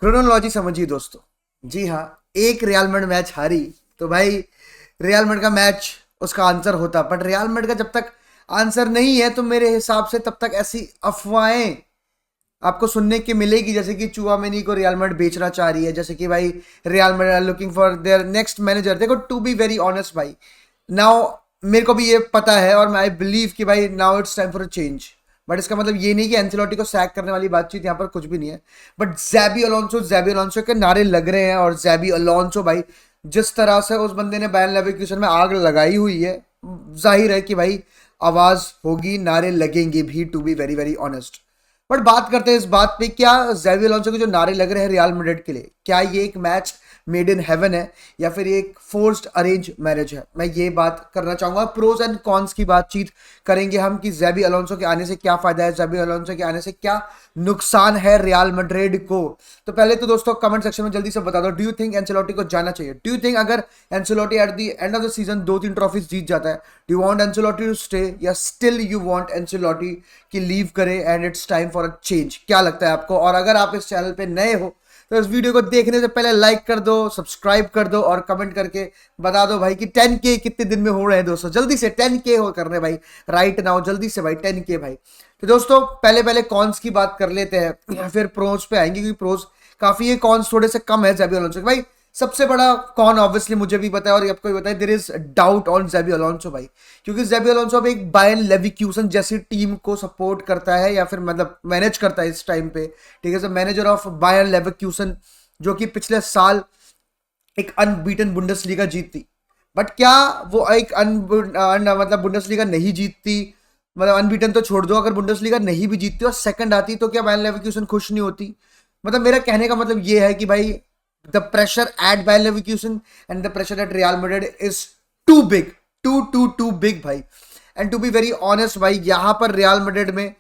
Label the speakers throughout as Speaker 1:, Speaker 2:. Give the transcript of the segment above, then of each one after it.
Speaker 1: Chronology समझिए दोस्तों। जी हाँ, एक रियल मैड्रिड मैच हारी तो भाई रियल मैड्रिड का मैच उसका आंसर होता, बट रियल मैड्रिड का जब तक आंसर नहीं है तो मेरे हिसाब से तब तक ऐसी अफवाहें आपको सुनने की मिलेगी, जैसे कि चुआमेनी को रियल मैड्रिड बेचना चाह रही है, जैसे कि भाई Real Madrid are looking for their next manager. देखो, टू बी वेरी ऑनेस्ट भाई, नाउ मेरे को भी ये पता है और आई बिलीव कि भाई now it's time for a change. But इसका मतलब ये नहीं कि एंसेलोटी को सैक करने वाली बातचीत यहाँ पर कुछ भी नहीं है। बट जैबी अलोंसो के नारे लग रहे हैं, और जैबी अलोंसो भाई जिस तरह से उस बंदे ने बायर लेवरकुसन में आग लगाई हुई है, जाहिर है कि भाई आवाज होगी, नारे लगेंगे भी, to be very very honest. But बात करते हैं इस बात पे, क्या ज़ैवी अलोंसो के जो नारे लग रहे हैं रियल मैड्रिड के लिए, क्या ये एक मैच मेड इन हेवन है या फिर ये एक फोर्स्ड अरेंज मैरिज है? मैं ये बात करना चाहूंगा। प्रोज एंड कॉन्स की बातचीत करेंगे हम कि ज़ैवी अलोंसो के आने से क्या फायदा है, ज़ैवी अलोंसो के आने से क्या नुकसान है रियल मैड्रिड को। तो पहले तो दोस्तों कमेंट सेक्शन में जल्दी से बता दो, डू यू थिंक एंसेलोटी को जाना चाहिए? डू यू थिंक अगर Ancelotti at the end of the season 2-3 trophies जीत जाता है, do you want Ancelotti to stay या स्टिल यू वांट एंसेलोटी की लीव करे and it's time for a change? क्या लगता है आपको? और अगर आप इस चैनल पे नए हो तो इस वीडियो को देखने से पहले लाइक कर दो, सब्सक्राइब कर दो और कमेंट करके बता दो भाई कि 10K कितने दिन में हो रहे हैं दोस्तों। जल्दी से 10K हो करने भाई, राइट नाउ, जल्दी से भाई 10K भाई। तो दोस्तों पहले पहले कॉन्स की बात कर लेते हैं, फिर प्रोज पे आएंगे, क्योंकि प्रोज काफी है, कॉन्स थोड़े से कम है ज़ैबी अलोंसो भाई। सबसे बड़ा कॉन ऑब्वियसली मुझे भी पता है और आपको भी पता है, there is doubt on Xabi Alonso भाई, क्योंकि ज़ैबी अलोंसो अब एक बायर्न लेवरकुसन जैसी टीम को सपोर्ट करता है या फिर मतलब मैनेज करता है इस टाइम पे। ठीक है, मैनेजर ऑफ बायर्न लेवरकुसन, जो कि पिछले साल एक अनबीटन बुंडेसलीगा जीतती। बट क्या वो एक मतलब बुंडेसलीगा नहीं जीतती, मतलब अनबीटन तो छोड़ दो, अगर बुंडेसलीगा नहीं भी जीतती और सेकंड आती तो क्या बायर लेवरकुसन खुश नहीं होती? मतलब मेरा कहने का मतलब ये है कि भाई the pressure at Bayer Leverkusen and the pressure at Real Madrid is too big, too big भाई। And to be very honest भाई, यहाँ पर रियल मैड्रिड में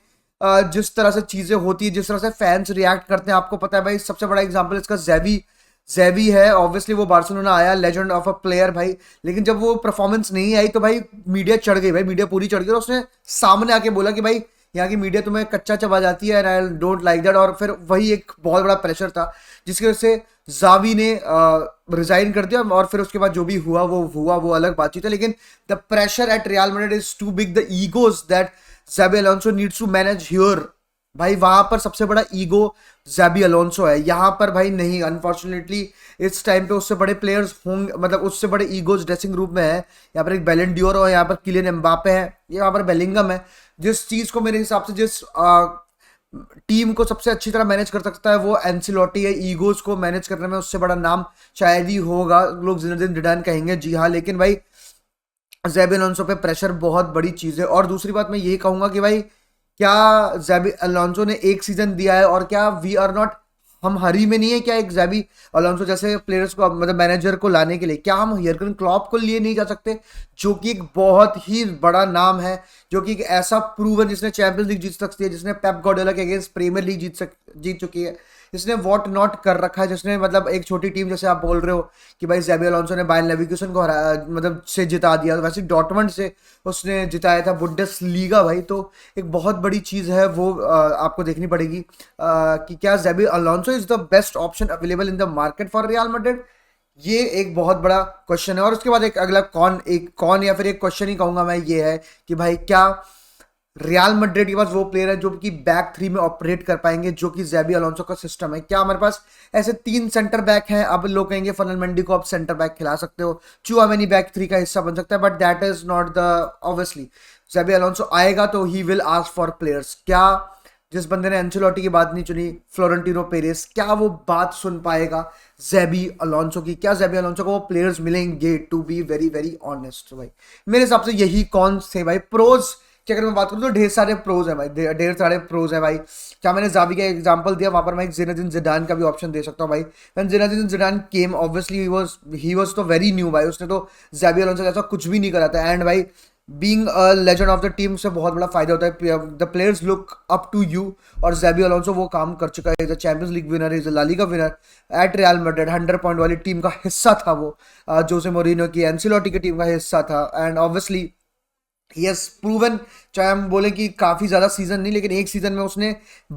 Speaker 1: जिस तरह से चीजें होती है, जिस तरह से फैंस रिएक्ट करते हैं, आपको पता है भाई, सबसे बड़ा एग्जांपल इसका ज़ैवी ज़ैवी है। ऑब्वियसली वो बार्सिलोना आया, लेजेंड ऑफ अ प्लेयर भाई, लेकिन जब वो परफॉर्मेंस नहीं आई तो भाई मीडिया चढ़ गई, भाई मीडिया पूरी चढ़ गई और उसने सामने आके बोला कि भाई यहाँ की मीडिया तुम्हें कच्चा चबा जाती है and I don't like that. और फिर वही एक बहुत बड़ा प्रेशर था जिसकी वजह से जावी ने रिजाइन कर दिया, और फिर उसके बाद जो भी हुआ वो अलग बातचीत है। लेकिन the pressure at Real Madrid is too big, the egos that Xabi Alonso needs to manage here भाई, वहां पर सबसे बड़ा ईगो ज़ैबी अलोंसो है। यहाँ पर भाई नहीं, अनफॉर्चुनेटली इस टाइम पे उससे बड़े प्लेयर्स होंगे, मतलब उससे बड़े ईगोज ड्रेसिंग रूम में है। यहाँ पर एक बैलन डियोर और यहाँ पर किलियन एम्बापे है, यहाँ पर बेलिंगम है। जिस चीज को मेरे हिसाब से जिस टीम को सबसे अच्छी तरह मैनेज कर सकता है वो एंसिलोटी है। ईगोज को मैनेज करने में उससे बड़ा नाम शायद ही होगा, लोग जिनेदिन जिडान कहेंगे, जी हाँ, लेकिन भाई ज़ैबी अलोंसो पे प्रेशर बहुत बड़ी चीज है। और दूसरी बात मैं यही कहूंगा कि भाई क्या ज़ैबी अलोंसो ने एक सीजन दिया है और क्या वी आर नॉट, हम हरी में नहीं है क्या एक ज़ैबी अलोंसो जैसे प्लेयर्स को, मतलब मैनेजर को लाने के लिए? क्या हम यर्गन क्लॉप को लिए नहीं जा सकते, जो कि एक बहुत ही बड़ा नाम है, जो कि एक ऐसा प्रूवन, जिसने चैंपियंस लीग जीत सकती है, जिसने पेप गार्डियोला के अगेंस्ट प्रीमियर लीग जीत चुकी है, जिसने वॉट नॉट कर रखा है, जिसने मतलब एक छोटी टीम, जैसे आप बोल रहे हो कि भाई ज़ैबी अलोंसो ने बायर्न लेवरकुसन को हरा, मतलब से जिता दिया, वैसे डॉर्टमंड से उसने जिताया था बुंडेसलीगा भाई। तो एक बहुत बड़ी चीज़ है वो आपको देखनी पड़ेगी कि क्या Xabi Alonso is the best option available in the market for Real Madrid. ये एक बहुत बड़ा क्वेश्चन है। और उसके बाद एक अगला कौन या फिर एक क्वेश्चन ही कहूंगा मैं, ये है कि भाई क्या रियल मैड्रिड के पास वो प्लेयर है जो कि बैक थ्री में ऑपरेट कर पाएंगे, जो कि ज़ैबी अलोंसो का सिस्टम है? क्या हमारे पास ऐसे 3 सेंटर बैक हैं? अब लोग कहेंगे फर्नैंडो मेंडी को आप सेंटर बैक खिला सकते हो, चुआमेनी बैक थ्री का हिस्सा बन सकता है, but that is not the, obviously Xabi Alonso आएगा तो he will ask for players. क्या जिस बंदे ने एंचेलोटी की बात नहीं चुनी, फ्लोरेंटिनो पेरेस, क्या वो बात सुन पाएगा ज़ैबी अलोंसो की? क्या ज़ैबी अलोंसो को वो प्लेयर्स मिलेंगे? To be very very honest भाई, मेरे हिसाब से यही कौन थे भाई प्रोज की। अगर मैं बात करूँ तो ढेर सारे प्रोज हैं भाई, ढेर सारे प्रोज हैं भाई। क्या मैंने ज़ावी का एग्जांपल दिया, वहां पर मैं एक जिनेदिन जिडान का भी ऑप्शन दे सकता हूँ भाई। When Zinedine Zidane came, obviously he was तो वेरी न्यू भाई, उसने तो ज़ावी अलोंसो जैसा कुछ भी नहीं करा था। एंड भाई being a legend of the team से बहुत बड़ा फायदा होता है, the players look up to you, और ज़ैबी अलोंसो वो काम कर चुका है। Champions League winner, is La Liga winner at Real Madrid, 100 point वाली टीम का हिस्सा था वो, जोसे मोरिनो की एंसिलोटी की टीम का हिस्सा था। And obviously he has proven, चाहे हम बोले कि काफी ज्यादा सीजन नहीं, लेकिन एक सीजन में उसने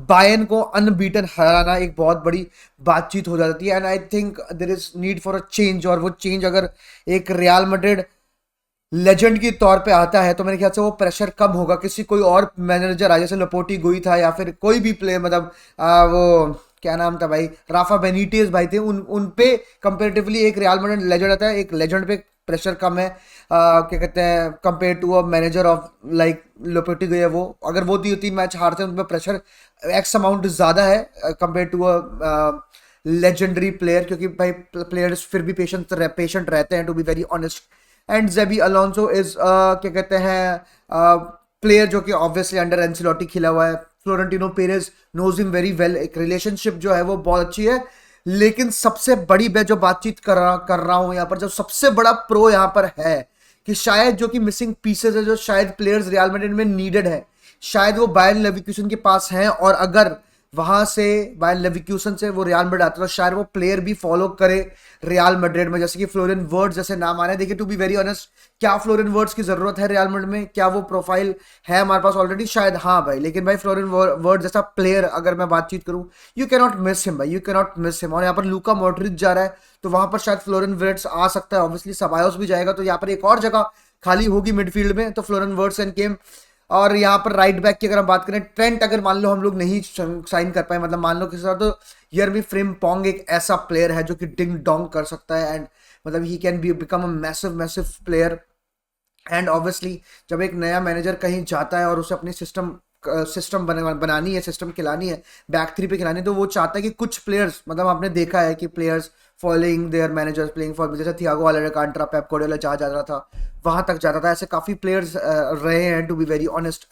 Speaker 1: बायन को अनबीटन हराना एक बहुत बड़ी बातचीत हो जाती है। And I think there is need for a change, और वो चेंज अगर एक रियल मैड्रिड लेजेंड के तौर पे आता है तो मेरे ख्याल से वो प्रेशर कम होगा। किसी कोई और मैनेजर आ, जैसे लपोटी गोई था या फिर कोई भी प्ले, मतलब वो क्या नाम था भाई, राफा बेनिटेज भाई थे, उन पे कंपेरेटिवली एक रियल मैड्रिड लेजेंड आता है, एक लेजेंड पे प्रेशर कम है, क्या कहते हैं, compare to a manager of like Lopetegui गई है। वो अगर वो 2-3 मैच हारते हैं उनमें प्रेशर एक्स अमाउंट ज़्यादा है compare to a legendary player, क्योंकि भाई प्लेयर्स फिर भी पेशेंट रहते हैं, to be very honest. And Xabi Alonso is क्या कहते हैं प्लेयर जो कि ऑब्वियसली अंडर एंसिलोटी खिला हुआ है। Florentino Perez knows him very well, एक रिलेशनशिप जो है वो बहुत अच्छी है। लेकिन सबसे बड़ी मैं जो बातचीत कर रहा हूं यहाँ पर, जो सबसे बड़ा प्रो यहाँ पर है कि शायद जो कि मिसिंग पीसेस है, जो शायद प्लेयर्स रियल मैड्रिड में नीडेड है, शायद वो बायर्न लेवरकुसेन के पास हैं। और अगर वहां से बायर्न लेवरकुसेन से वो रियल मैड्रिड आता है तो शायद वो प्लेयर भी फॉलो करे रियल मैड्रिड में, जैसे कि फ्लोरियन वर्ड्स जैसे नाम आ रहे हैं। देखिए टू बी वेरी ऑनेस्ट, क्या फ्लोरियन वर्ड्स की जरूरत है रियल मैड्रिड में? क्या वो प्रोफाइल है हमारे पास ऑलरेडी? शायद हाँ भाई, लेकिन भाई फ्लोरियन वर्ड्स जैसा प्लेयर अगर मैं बातचीत करूं, you can not miss him भाई, you can not miss him. और यहाँ पर लूका मॉड्रिच जा रहा है तो वहां पर शायद फ्लोरियन वर्ड्स आ सकता है, ऑब्वियसली सबायोस भी जाएगा, तो यहाँ पर एक और जगह खाली होगी मिडफील्ड में, तो फ्लोरियन वर्ड्स एंड केम। और यहाँ पर राइट बैक की अगर हम बात करें, ट्रेंट अगर मान लो हम लोग नहीं साइन कर पाए, मतलब मान लो किसी तरह, तो यर्मी फ्रिम्पोंग एक ऐसा प्लेयर है जो कि डिंग डोंग कर सकता है, एंड मतलब ही can be become a massive massive player. And obviously जब एक नया मैनेजर कहीं जाता है और उसे अपनी सिस्टम बनानी है, सिस्टम खिलानी है, बैक थ्री पे खिलानी है, तो वो चाहता है कि कुछ प्लेयर्स, मतलब आपने देखा है कि players following their managers playing for, जैसे थियागो अल्कांट्रा, पेप गार्डियोला जहाँ जाता था वहां तक जाता था, ऐसे काफी प्लेयर्स रहे हैं to be very honest.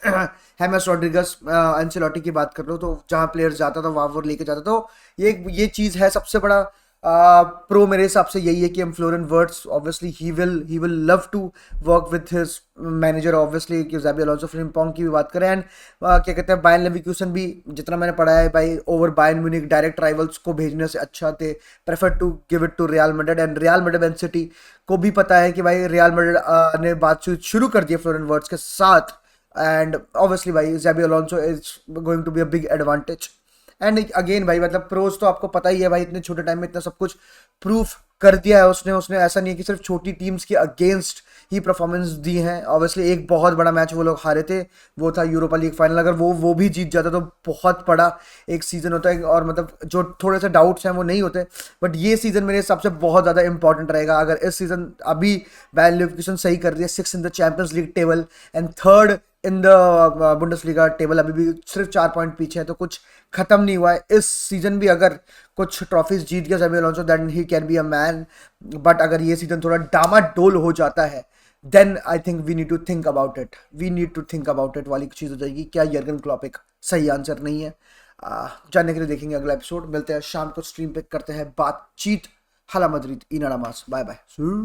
Speaker 1: James Rodriguez, Ancelotti की बात कर लो, तो जहाँ प्लेयर्स जाता था वहां वो लेके जाता, तो ये चीज है सबसे बड़ा प्रो मेरे हिसाब से यही है कि हम Florian Wirtz obviously he will love to work with his manager, obviously कि ज़ाबी अलोंसो, फ्रिम्पोंग की भी बात करें, एंड क्या कहते हैं बायर्न लेवरकुसेन भी, जितना मैंने पढ़ा है भाई, over Bayern Munich direct rivals को भेजने से अच्छा they prefer to give it to Real Madrid. And Real Madrid and City को भी पता है कि भाई रियल मैड्रिड ने बातचीत शुरू कर दी है फ्लोरियन वर्ड्स के साथ, एंड ऑब्वियसली भाई Xabi Alonso is going to be a big advantage. And again भाई, मतलब प्रोज तो आपको पता ही है भाई, इतने छोटे टाइम में इतना सब कुछ प्रूफ कर दिया है उसने उसने ऐसा नहीं है कि सिर्फ छोटी टीम्स के अगेंस्ट ही परफॉर्मेंस दी है। ऑब्वियसली एक बहुत बड़ा मैच वो लोग हारे थे, वो था यूरोपा लीग फाइनल, अगर वो भी जीत जाता तो बहुत बड़ा एक सीजन होता है, और मतलब जो थोड़े से डाउट्स हैं वो नहीं होते। बट ये सीजन मेरे हिसाब से बहुत ज़्यादा इंपॉर्टेंट रहेगा। अगर इस सीजन अभी बायर्न लेवरकुसेन सही कर दिया, 6 in the champions league table and 3rd in the Bundesliga table, अभी भी सिर्फ 4 पॉइंट पीछे है, तो कुछ खत्म नहीं हुआ है। इस सीजन भी अगर कुछ ट्रॉफीज जीत गया Xabi Alonso, then he can be a man. But अगर ये सीजन थोड़ा डामाडोल हो जाता है, then I think we need to think about it, वाली चीज़ हो जाएगी, क्या यर्गन क्लॉप एक सही आंसर नहीं है। जानने के लिए देखेंगे अगला एपिसोड, मिलते हैं शाम को स्ट्रीम पे, करते हैं बातचीत। हाला मदरिद, इनाडा मास, बाय बाय।